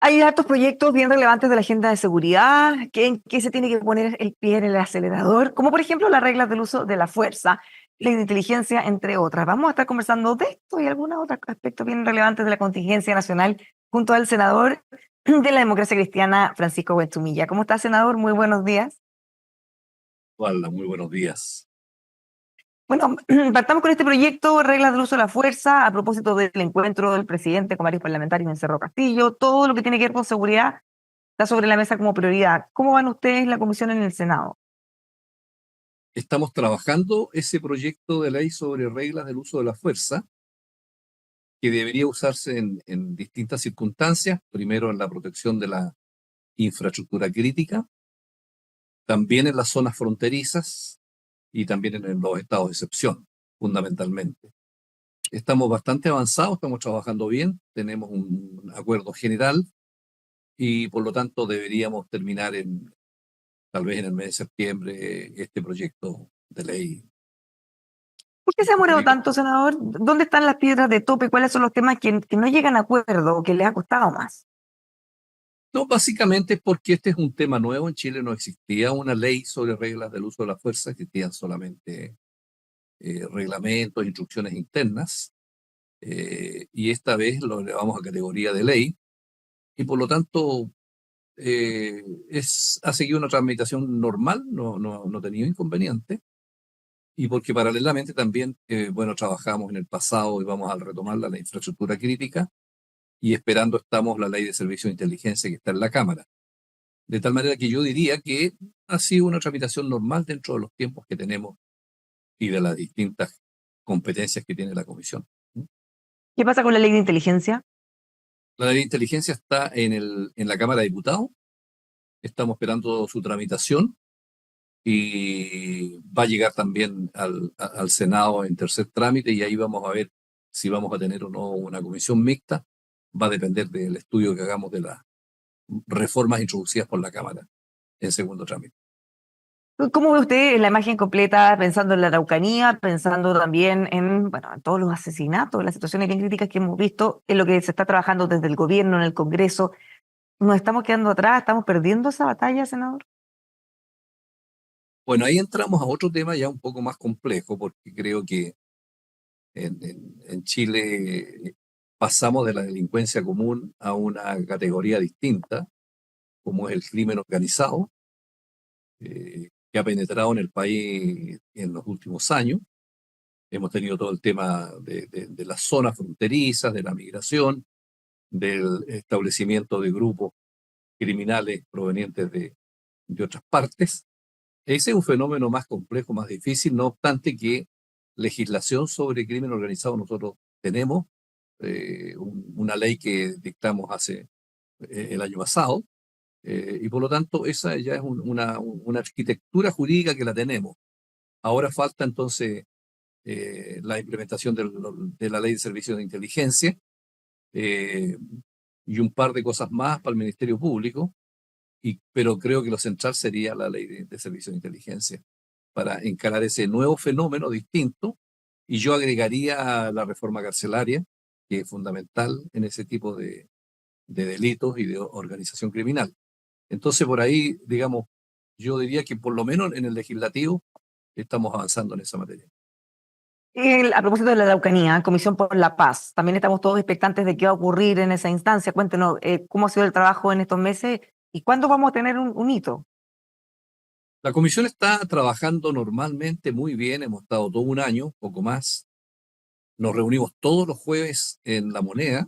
Hay hartos proyectos bien relevantes de la agenda de seguridad, en qué se tiene que poner el pie en el acelerador, como por ejemplo las reglas del uso de la fuerza, ley de inteligencia, entre otras. Vamos a estar conversando de esto y algunos otros aspectos bien relevantes de la contingencia nacional junto al senador de la democracia cristiana, Francisco Huestumilla. ¿Cómo está, senador? Muy buenos días. Hola, muy buenos días. Bueno, partamos con este proyecto, reglas del uso de la fuerza, a propósito del encuentro del presidente con varios parlamentarios en Cerro Castillo, todo lo que tiene que ver con seguridad está sobre la mesa como prioridad. ¿Cómo van ustedes en la comisión en el Senado? Estamos trabajando ese proyecto de ley sobre reglas del uso de la fuerza, que debería usarse en distintas circunstancias, primero en la protección de la infraestructura crítica, también en las zonas fronterizas y también en los estados de excepción, fundamentalmente. Estamos bastante avanzados, estamos trabajando bien, tenemos un acuerdo general y por lo tanto deberíamos terminar tal vez en el mes de septiembre este proyecto de ley. ¿Por qué se ha demorado tanto, senador? ¿Dónde están las piedras de tope? ¿Cuáles son los temas que no llegan a acuerdo o que les ha costado más? No, básicamente es porque este es un tema nuevo. En Chile no existía una ley sobre reglas del uso de la fuerza, existían solamente reglamentos, instrucciones internas, y esta vez lo elevamos a categoría de ley, y por lo tanto ha seguido una tramitación normal, no ha tenido inconveniente, y porque paralelamente también, bueno, trabajamos en el pasado y vamos a retomar la infraestructura crítica, y esperando estamos la ley de servicio de inteligencia que está en la Cámara. De tal manera que yo diría que ha sido una tramitación normal dentro de los tiempos que tenemos y de las distintas competencias que tiene la Comisión. ¿Qué pasa con la ley de inteligencia? La ley de inteligencia está en la Cámara de Diputados, estamos esperando su tramitación y va a llegar también al Senado en tercer trámite y ahí vamos a ver si vamos a tener o no una comisión mixta. Va a depender del estudio que hagamos de las reformas introducidas por la Cámara en segundo trámite. ¿Cómo ve usted la imagen completa, pensando en la Araucanía, pensando también en, bueno, en todos los asesinatos, las situaciones bien críticas que hemos visto, en lo que se está trabajando desde el gobierno, en el Congreso? ¿Nos estamos quedando atrás? ¿Estamos perdiendo esa batalla, senador? Bueno, ahí entramos a otro tema ya un poco más complejo, porque creo que en Chile pasamos de la delincuencia común a una categoría distinta, como es el crimen organizado, que ha penetrado en el país en los últimos años. Hemos tenido todo el tema de las zonas fronterizas, de la migración, del establecimiento de grupos criminales provenientes de otras partes. Ese es un fenómeno más complejo, más difícil, no obstante que legislación sobre crimen organizado nosotros tenemos, una ley que dictamos hace el año pasado, y por lo tanto esa ya es una arquitectura jurídica que la tenemos. Ahora falta entonces la implementación de la ley de servicios de inteligencia, eh, y un par de cosas más para el Ministerio Público, pero creo que lo central sería la ley de servicios de inteligencia para encarar ese nuevo fenómeno distinto. Y yo agregaría la reforma carcelaria, que es fundamental en ese tipo de delitos y de organización criminal. Entonces, por ahí, digamos, yo diría que por lo menos en el legislativo estamos avanzando en esa materia. A propósito de la Araucanía, Comisión por la Paz, también estamos todos expectantes de qué va a ocurrir en esa instancia. Cuéntenos cómo ha sido el trabajo en estos meses y cuándo vamos a tener un hito. La comisión está trabajando normalmente muy bien, hemos estado todo un año, poco más. Nos reunimos todos los jueves en La Moneda,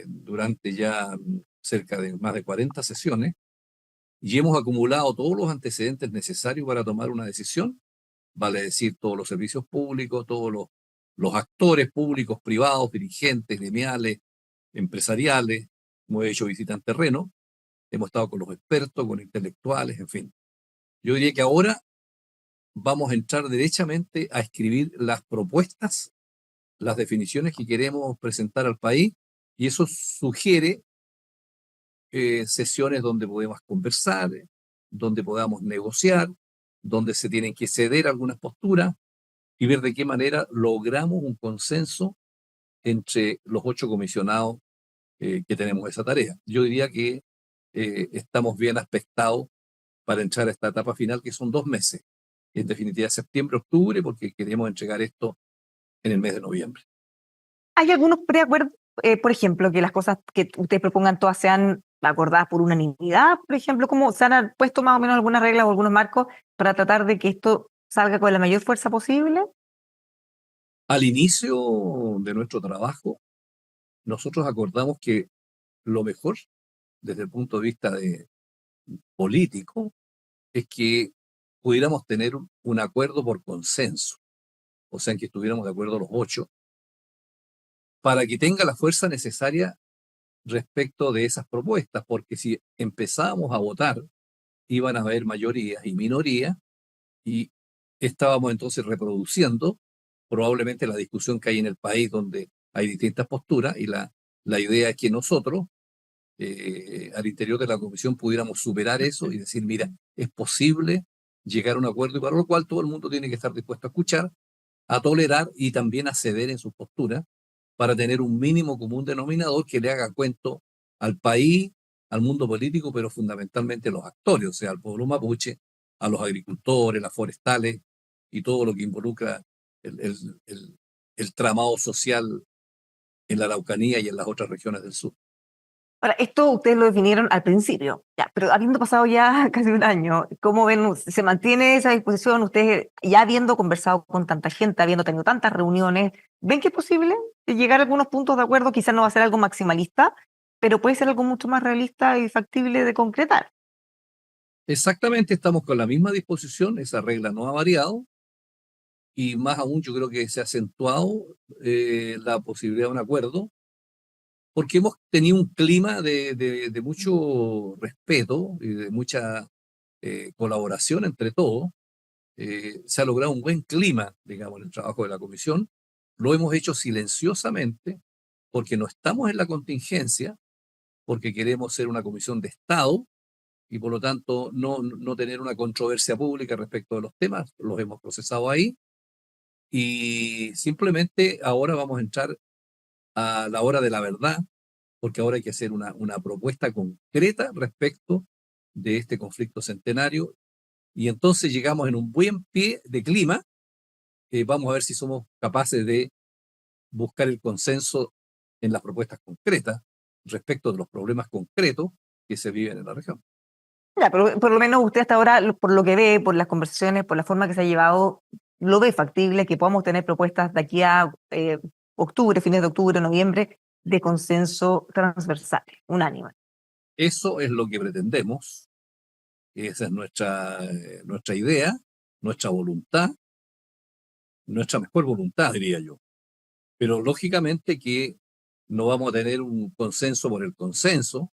durante ya cerca de más de 40 sesiones, y hemos acumulado todos los antecedentes necesarios para tomar una decisión, vale decir, todos los servicios públicos, todos los actores públicos, privados, dirigentes, gremiales, empresariales. Hemos hecho visita en terreno, hemos estado con los expertos, con intelectuales, en fin. Yo diría que ahora vamos a entrar derechamente a escribir las propuestas, las definiciones que queremos presentar al país, y eso sugiere sesiones donde podemos conversar, donde podamos negociar, donde se tienen que ceder algunas posturas y ver de qué manera logramos un consenso entre los 8 comisionados que tenemos esa tarea. Yo diría que estamos bien aspectados para entrar a esta etapa final, que son 2 meses. En definitiva, septiembre, octubre, porque queremos entregar esto en el mes de noviembre. ¿Hay algunos preacuerdos, por ejemplo, que las cosas que ustedes propongan todas sean acordadas por unanimidad? Por ejemplo, ¿cómo se han puesto más o menos algunas reglas o algunos marcos para tratar de que esto salga con la mayor fuerza posible? Al inicio de nuestro trabajo, nosotros acordamos que lo mejor, desde el punto de vista político, es que pudiéramos tener un acuerdo por consenso, o sea, en que estuviéramos de acuerdo los 8, para que tenga la fuerza necesaria respecto de esas propuestas, porque si empezábamos a votar, iban a haber mayorías y minorías, y estábamos entonces reproduciendo probablemente la discusión que hay en el país donde hay distintas posturas, y la idea es que nosotros, al interior de la comisión, pudiéramos superar eso y decir, mira, es posible llegar a un acuerdo, y para lo cual todo el mundo tiene que estar dispuesto a escuchar, a tolerar y también a ceder en sus posturas, para tener un mínimo común denominador que le haga cuento al país, al mundo político, pero fundamentalmente a los actores, o sea, al pueblo mapuche, a los agricultores, las forestales y todo lo que involucra el, el, el, el tramado social en la Araucanía y en las otras regiones del sur. Ahora, esto ustedes lo definieron al principio, ya, pero habiendo pasado ya casi un año, ¿cómo ven? ¿Se mantiene esa disposición? Ustedes, ya habiendo conversado con tanta gente, habiendo tenido tantas reuniones, ¿ven que es posible llegar a algunos puntos de acuerdo? Quizás no va a ser algo maximalista, pero puede ser algo mucho más realista y factible de concretar. Exactamente, estamos con la misma disposición, esa regla no ha variado, y más aún yo creo que se ha acentuado la posibilidad de un acuerdo, porque hemos tenido un clima de mucho respeto y de mucha colaboración entre todos. Se ha logrado un buen clima, digamos, en el trabajo de la comisión. Lo hemos hecho silenciosamente porque no estamos en la contingencia, porque queremos ser una comisión de Estado y por lo tanto no tener una controversia pública respecto de los temas. Los hemos procesado ahí y simplemente ahora vamos a entrar a la hora de la verdad, porque ahora hay que hacer una propuesta concreta respecto de este conflicto centenario, y entonces llegamos en un buen pie de clima. Vamos a ver si somos capaces de buscar el consenso en las propuestas concretas respecto de los problemas concretos que se viven en la región. Ya, pero por lo menos usted hasta ahora, por lo que ve, por las conversaciones, por la forma que se ha llevado, lo ve factible que podamos tener propuestas de aquí a octubre, fines de octubre, noviembre, de consenso transversal, unánime. Eso es lo que pretendemos, esa es nuestra idea, nuestra voluntad, nuestra mejor voluntad, diría yo. Pero lógicamente que no vamos a tener un consenso por el consenso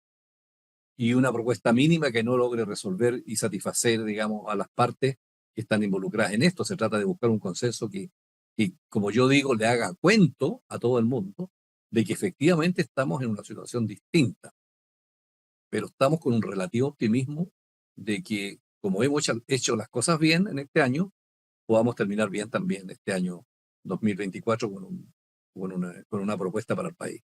y una propuesta mínima que no logre resolver y satisfacer, digamos, a las partes que están involucradas en esto. Se trata de buscar un consenso que, como yo digo, le haga cuento a todo el mundo de que efectivamente estamos en una situación distinta, pero estamos con un relativo optimismo de que, como hemos hecho las cosas bien en este año, podamos terminar bien también este año 2024 con una propuesta para el país.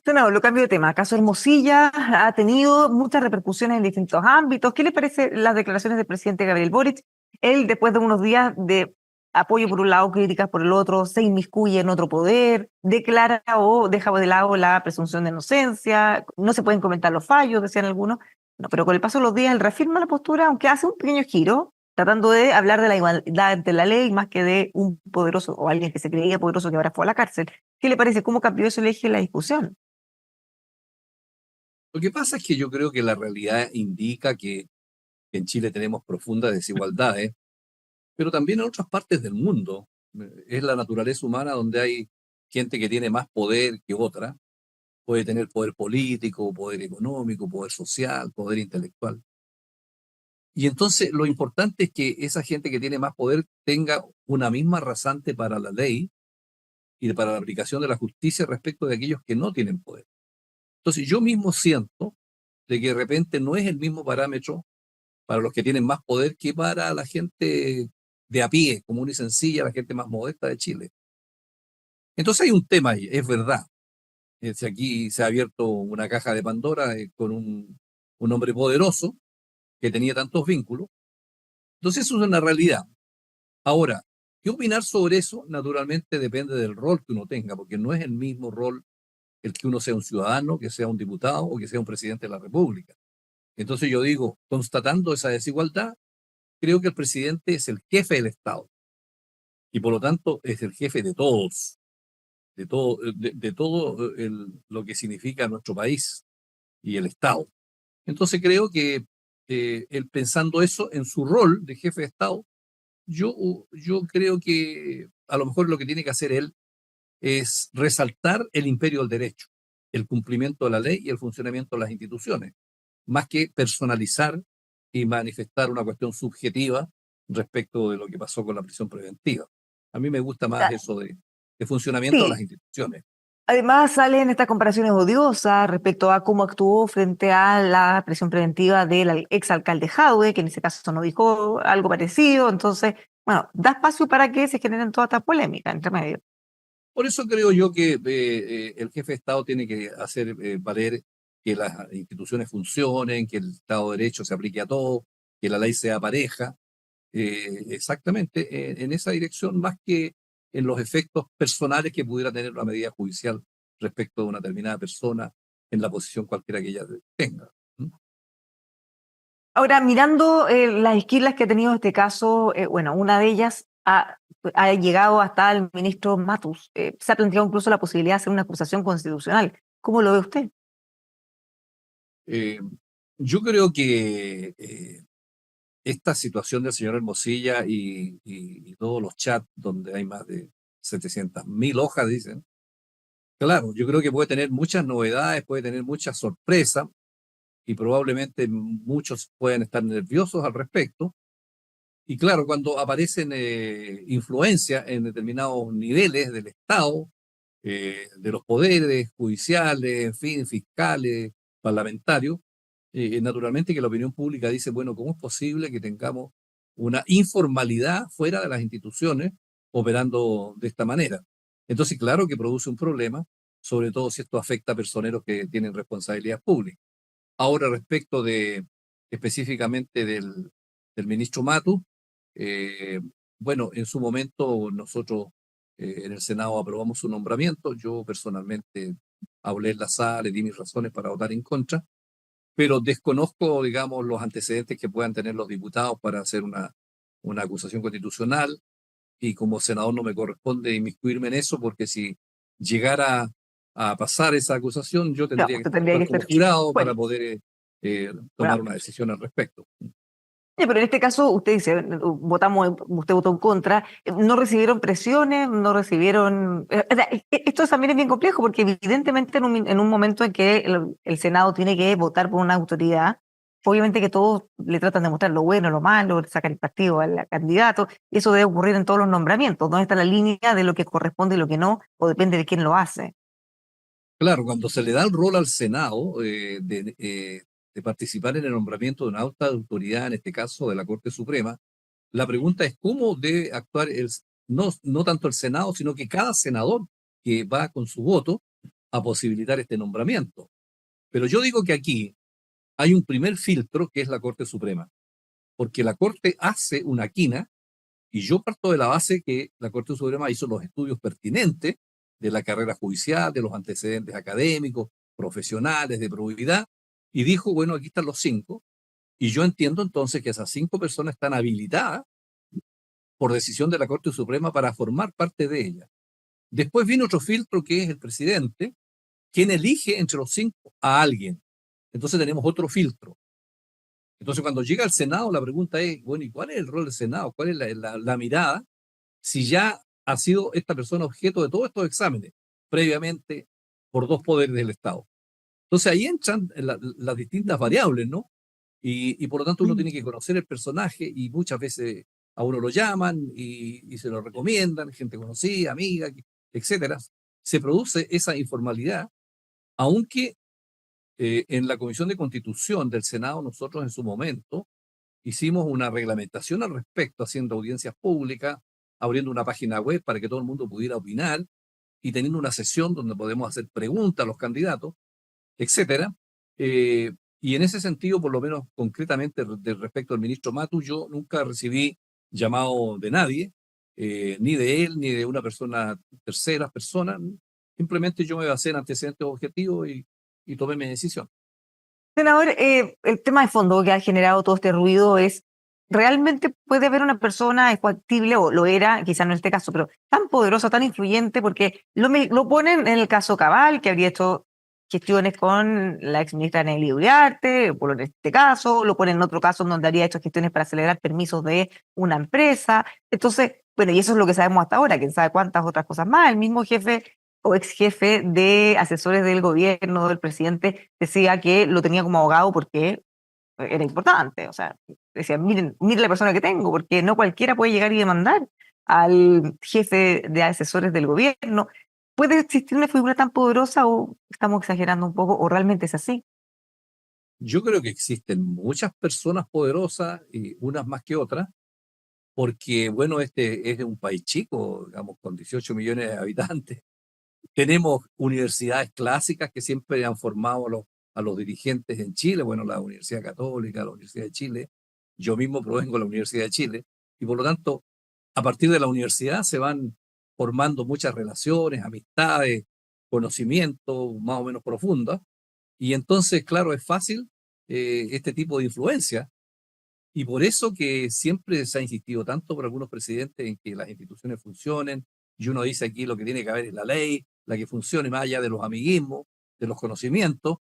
Senador, lo cambio de tema. Caso Hermosilla ha tenido muchas repercusiones en distintos ámbitos. ¿Qué le parece las declaraciones del presidente Gabriel Boric? Él, después de unos días de apoyo por un lado, críticas por el otro, se inmiscuye en otro poder, declara o deja de lado la presunción de inocencia, no se pueden comentar los fallos, decían algunos. No, pero con el paso de los días él reafirma la postura, aunque hace un pequeño giro, tratando de hablar de la igualdad ante la ley más que de un poderoso o alguien que se creía poderoso que ahora fue a la cárcel. ¿Qué le parece? ¿Cómo cambió ese eje de la discusión? Lo que pasa es que yo creo que la realidad indica que en Chile tenemos profundas desigualdades, pero también en otras partes del mundo. Es la naturaleza humana donde hay gente que tiene más poder que otra. Puede tener poder político, poder económico, poder social, poder intelectual. Y entonces lo importante es que esa gente que tiene más poder tenga una misma rasante para la ley y para la aplicación de la justicia respecto de aquellos que no tienen poder. Entonces yo mismo siento de que de repente no es el mismo parámetro para los que tienen más poder que para la gente de a pie, común y sencilla, la gente más modesta de Chile. Entonces hay un tema ahí, es verdad. Si aquí se ha abierto una caja de Pandora con un hombre poderoso que tenía tantos vínculos. Entonces eso es una realidad. Ahora, ¿qué opinar sobre eso? Naturalmente depende del rol que uno tenga, porque no es el mismo rol el que uno sea un ciudadano, que sea un diputado o que sea un presidente de la República. Entonces yo digo, constatando esa desigualdad, creo que el presidente es el jefe del Estado y por lo tanto es el jefe de todo lo que significa nuestro país y el Estado. Entonces creo que él pensando eso en su rol de jefe de Estado, yo creo que a lo mejor lo que tiene que hacer él es resaltar el imperio del derecho, el cumplimiento de la ley y el funcionamiento de las instituciones, más que personalizar y manifestar una cuestión subjetiva respecto de lo que pasó con la prisión preventiva. A mí me gusta más Ah, eso de funcionamiento de las sí, instituciones. además salen estas comparaciones odiosas respecto a cómo actuó frente a la prisión preventiva del exalcalde Jadwe, que en ese caso no dijo algo parecido. Entonces, bueno, da espacio para que se generen toda esta polémica entre medio. Por eso creo yo que el jefe de Estado tiene que hacer valer que las instituciones funcionen, que el Estado de Derecho se aplique a todo, que la ley sea pareja, exactamente en esa dirección, más que en los efectos personales que pudiera tener una medida judicial respecto de una determinada persona en la posición cualquiera que ella tenga. ¿Mm? Ahora, mirando las esquilas que ha tenido este caso, bueno, una de ellas ha llegado hasta el ministro Matus. Se ha planteado incluso la posibilidad de hacer una acusación constitucional. ¿Cómo lo ve usted? Eh, yo creo que esta situación del señor Hermosilla y todos los chats donde hay más de 700.000 hojas, dicen, claro, yo creo que puede tener muchas novedades, puede tener muchas sorpresas y probablemente muchos pueden estar nerviosos al respecto. Y claro, cuando aparecen influencias en determinados niveles del Estado, de los poderes judiciales, en fin, fiscales, parlamentarios, naturalmente que la opinión pública dice, bueno, ¿cómo es posible que tengamos una informalidad fuera de las instituciones operando de esta manera? Entonces, claro que produce un problema, sobre todo si esto afecta a personeros que tienen responsabilidad pública. Ahora, respecto de específicamente del ministro Matu, eh, bueno, en su momento nosotros en el Senado aprobamos su nombramiento. Yo personalmente hablé en la sala, le di mis razones para votar en contra, pero desconozco, digamos, los antecedentes que puedan tener los diputados para hacer una acusación constitucional y como senador no me corresponde inmiscuirme en eso porque si llegara a pasar esa acusación, yo No, tendría que usted tendría actuar que como ser. jurado para Bueno, poder tomar bueno. una decisión al respecto. Pero en este caso, usted dice, usted votó en contra, no recibieron presiones, no recibieron. O sea, esto también es bien complejo porque evidentemente en un momento en que el Senado tiene que votar por una autoridad, obviamente que todos le tratan de mostrar lo bueno, lo malo, sacar el partido al candidato, y eso debe ocurrir en todos los nombramientos. ¿Dónde está la línea de lo que corresponde y lo que no? O depende de quién lo hace. Claro, cuando se le da el rol al Senado de participar en el nombramiento de una alta autoridad, en este caso de la Corte Suprema, la pregunta es cómo debe actuar no tanto el Senado, sino que cada senador que va con su voto a posibilitar este nombramiento. Pero yo digo que aquí hay un primer filtro que es la Corte Suprema, porque la Corte hace una quina y yo parto de la base que la Corte Suprema hizo los estudios pertinentes de la carrera judicial, de los antecedentes académicos, profesionales, de probidad, y dijo, bueno, aquí están los cinco, y yo entiendo entonces que esas cinco personas están habilitadas por decisión de la Corte Suprema para formar parte de ella. Después viene otro filtro que es el presidente, quien elige entre los cinco a alguien. Entonces tenemos otro filtro. Entonces cuando llega al Senado la pregunta es, bueno, ¿y cuál es el rol del Senado? ¿Cuál es la mirada? Si ya ha sido esta persona objeto de todos estos exámenes previamente por dos poderes del Estado. Entonces ahí entran las distintas variables, ¿no? Y por lo tanto uno tiene que conocer el personaje y muchas veces a uno lo llaman y se lo recomiendan, gente conocida, amiga, etcétera. Se produce esa informalidad, aunque en la Comisión de Constitución del Senado nosotros en su momento hicimos una reglamentación al respecto, haciendo audiencias públicas, abriendo una página web para que todo el mundo pudiera opinar y teniendo una sesión donde podemos hacer preguntas a los candidatos, etcétera. Eh, y en ese sentido, por lo menos concretamente respecto al ministro Matu, yo nunca recibí llamado de nadie, ni de él, ni de una persona, tercera persona. Simplemente yo me basé en antecedentes objetivos y tomé mi decisión. Senador, el tema de fondo que ha generado todo este ruido es, ¿realmente puede haber una persona, es factible, o lo era, quizás no en este caso, pero tan poderosa, tan influyente? Porque lo ponen en el caso Cabal, que habría hecho gestiones con la exministra Nelly Uriarte, por en este caso, lo ponen en otro caso donde habría hecho gestiones para acelerar permisos de una empresa. Entonces, bueno, y eso es lo que sabemos hasta ahora, quién sabe cuántas otras cosas más. El mismo jefe o ex jefe de asesores del gobierno, del presidente, decía que lo tenía como abogado porque era importante. O sea, decía, miren la persona que tengo, porque no cualquiera puede llegar y demandar al jefe de asesores del gobierno. ¿Puede existir una figura tan poderosa o estamos exagerando un poco o realmente es así? Yo creo que existen muchas personas poderosas y unas más que otras, porque, bueno, este es un país chico, digamos, con 18 millones de habitantes. Tenemos universidades clásicas que siempre han formado a los dirigentes en Chile, bueno, la Universidad Católica, la Universidad de Chile. Yo mismo provengo de la Universidad de Chile y por lo tanto, a partir de la universidad se van formando muchas relaciones, amistades, conocimientos más o menos profundos. Y entonces, claro, es fácil este tipo de influencia. Y por eso que siempre se ha insistido tanto por algunos presidentes en que las instituciones funcionen, y uno dice aquí lo que tiene que haber es la ley, la que funcione más allá de los amiguismos, de los conocimientos.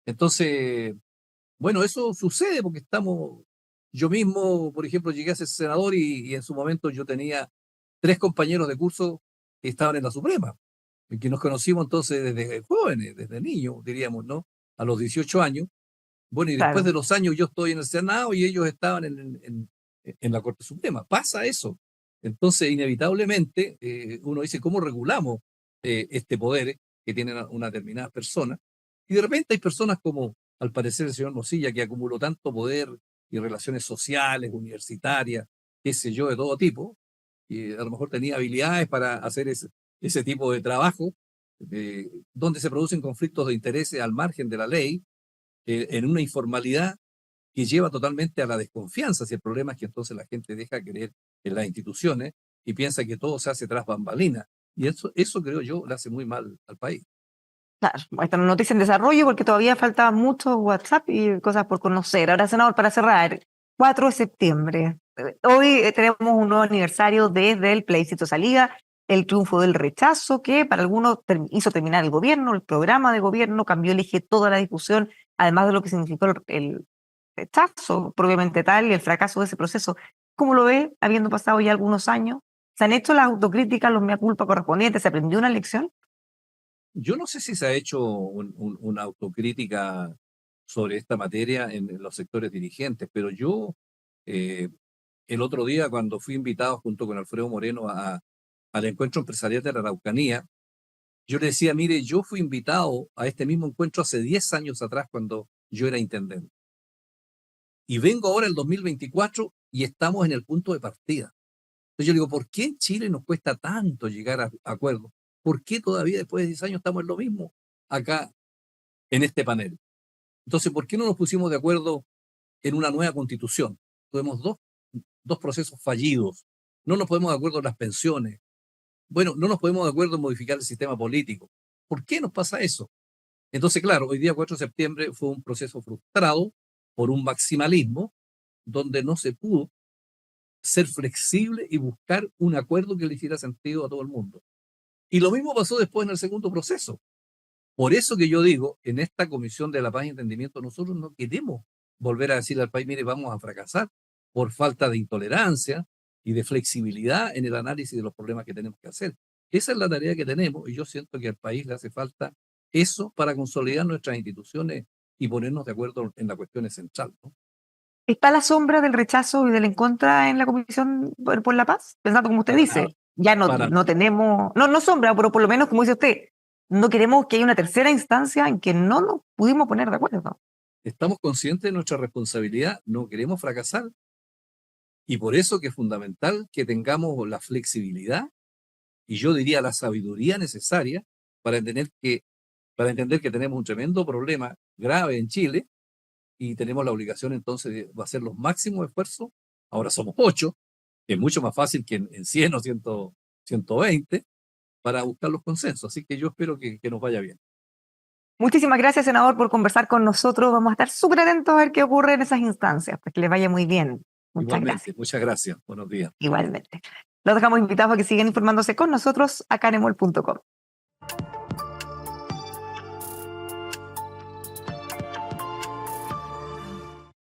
Entonces, bueno, eso sucede porque yo mismo, por ejemplo, llegué a ser senador y en su momento yo tenía 3 compañeros de curso que estaban en la Suprema, en que nos conocimos entonces desde jóvenes, desde niños, diríamos, ¿no? A los 18 años. Bueno, y después de Claro. los años yo estoy en el Senado y ellos estaban en la Corte Suprema. Pasa eso. Entonces, inevitablemente, uno dice, ¿cómo regulamos este poder que tienen una determinada persona? Y de repente hay personas como, al parecer, el señor Mosilla, que acumuló tanto poder y relaciones sociales, universitarias, qué sé yo, de todo tipo, y a lo mejor tenía habilidades para hacer ese tipo de trabajo, donde se producen conflictos de intereses al margen de la ley, en una informalidad que lleva totalmente a la desconfianza. Si el problema es que entonces la gente deja creer en las instituciones y piensa que todo se hace tras bambalinas. Y eso creo yo le hace muy mal al país. Claro, esta noticia en desarrollo porque todavía falta mucho WhatsApp y cosas por conocer. Ahora, senador, para cerrar, 4 de septiembre. Hoy tenemos un nuevo aniversario desde el plebiscito salida, el triunfo del rechazo, que para algunos hizo terminar el gobierno, el programa de gobierno, cambió el eje toda la discusión, además de lo que significó el rechazo propiamente tal y el fracaso de ese proceso. ¿Cómo lo ve, habiendo pasado ya algunos años? ¿Se han hecho las autocríticas, los mea culpa correspondientes? ¿Se aprendió una lección? Yo no sé si se ha hecho una autocrítica sobre esta materia en los sectores dirigentes, pero yo eh, el otro día cuando fui invitado junto con Alfredo Moreno al encuentro empresarial de la Araucanía, yo le decía, mire, yo fui invitado a este mismo encuentro hace 10 años atrás cuando yo era intendente. Y vengo ahora el 2024 y estamos en el punto de partida. Entonces yo digo, ¿por qué en Chile nos cuesta tanto llegar a acuerdos? ¿Por qué todavía después de 10 años estamos en lo mismo acá en este panel? Entonces, ¿por qué no nos pusimos de acuerdo en una nueva constitución? Tuvimos dos procesos fallidos. No nos ponemos de acuerdo en las pensiones. Bueno, no nos ponemos de acuerdo en modificar el sistema político. ¿Por qué nos pasa eso? Entonces, claro, hoy día 4 de septiembre fue un proceso frustrado por un maximalismo donde no se pudo ser flexible y buscar un acuerdo que le hiciera sentido a todo el mundo. Y lo mismo pasó después en el segundo proceso. Por eso que yo digo, en esta Comisión de la Paz y Entendimiento, nosotros no queremos volver a decirle al país, mire, vamos a fracasar por falta de intolerancia y de flexibilidad en el análisis de los problemas que tenemos que hacer. Esa es la tarea que tenemos y yo siento que al país le hace falta eso para consolidar nuestras instituciones y ponernos de acuerdo en la cuestión central, ¿no? ¿Está la sombra del rechazo y del en contra en la Comisión por la Paz? Pensando como usted Para nada, dice, ya no, para no nada. tenemos, no sombra, pero por lo menos, como dice usted, no queremos que haya una tercera instancia en que no nos pudimos poner de acuerdo. Estamos conscientes de nuestra responsabilidad, no queremos fracasar y por eso que es fundamental que tengamos la flexibilidad y yo diría la sabiduría necesaria para entender que tenemos un tremendo problema grave en Chile y tenemos la obligación entonces de hacer los máximos esfuerzos. Ahora somos 8, que es mucho más fácil que en 100 o 120, para buscar los consensos. Así que yo espero que nos vaya bien. Muchísimas gracias, senador, por conversar con nosotros. Vamos a estar súper atentos a ver qué ocurre en esas instancias, pues que les vaya muy bien. Muchas Igualmente, gracias. muchas gracias. Buenos días. Igualmente. Los dejamos invitados a que sigan informándose con nosotros acá en emol.com.